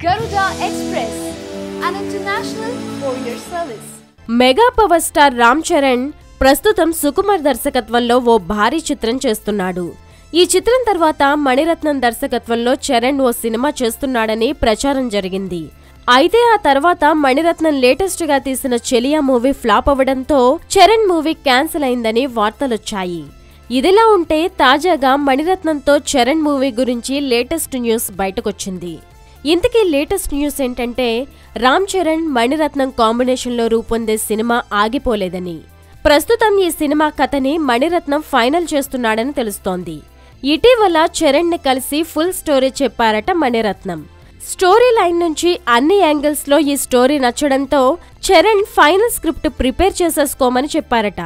Garuda Express, an international courier service. Mega power star Ram Charan ప్రస్తుతం సుకుమార్ దర్శకత్వంలో ఓ భారీ చిత్రం చేస్తున్నాడు. ఈ చిత్రం తర్వాత మణిరత్నం దర్శకత్వంలో చరణ్ ఓ సినిమా చేస్తున్నాడని ప్రచారం జరిగింది. అయితే ఆ తర్వాత మణిరత్నం లేటెస్ట్ గా తీసిన చెలియా మూవీ ఫ్లాప్ అవ్వడంతో చరణ్ మూవీ క్యాన్సిల్ అయిందని వార్తలొచ్చాయి. ఇదిలా ఉంటే తాజాగా మణిరత్నంతో చరణ్ మూవీ గురించి లేటెస్ట్ న్యూస్ బయటకొచ్చింది. ఇంతకీ లేటెస్ట్ న్యూస్ ఏంటంటే రామ్ చరణ్ మణిరత్నం కాంబినేషన్లో రూపొందే సినిమా ఆగిపోలేదని, ప్రస్తుతం ఈ సినిమా కథని మణిరత్నం ఫైనల్ చేస్తున్నాడని తెలుస్తోంది. ఇటీవల చరణ్ ని కలిసి ఫుల్ స్టోరీ చెప్పారట మణిరత్నం. స్టోరీ లైన్ నుంచి అన్ని యాంగిల్స్ లో ఈ స్టోరీ నచ్చడంతో చరణ్ ఫైనల్ స్క్రిప్ట్ ప్రిపేర్ చేసేసుకోమని చెప్పారట.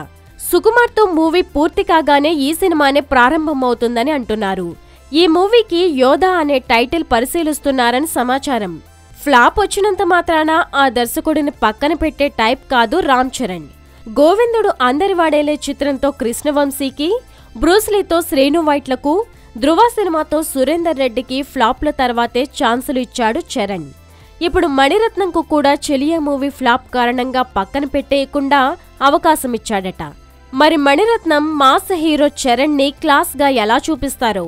సుకుమార్తో మూవీ పూర్తి కాగానే ఈ సినిమానే ప్రారంభమవుతుందని అంటున్నారు. ఈ మూవీకి యోధా అనే టైటిల్ పరిశీలిస్తున్నారని సమాచారం. ఫ్లాప్ వచ్చినంత మాత్రాన ఆ దర్శకుడిని పక్కన పెట్టే టైప్ కాదు రామ్ చరణ్. గోవిందుడు అందరి వాడేలే చిత్రంతో కృష్ణవంశీకి, బ్రూస్లీతో శ్రీను వైట్లకు, ధృవ సినిమాతో సురేందర్ రెడ్డికి ఫ్లాప్ల తర్వాతే ఛాన్సులు ఇచ్చాడు చరణ్. ఇప్పుడు మణిరత్నంకు కూడా చెలియా మూవీ ఫ్లాప్ కారణంగా పక్కన పెట్టేయకుండా అవకాశమిచ్చాడట. మరి మణిరత్నం మాస్ హీరో చరణ్ ని క్లాస్ గా ఎలా చూపిస్తారో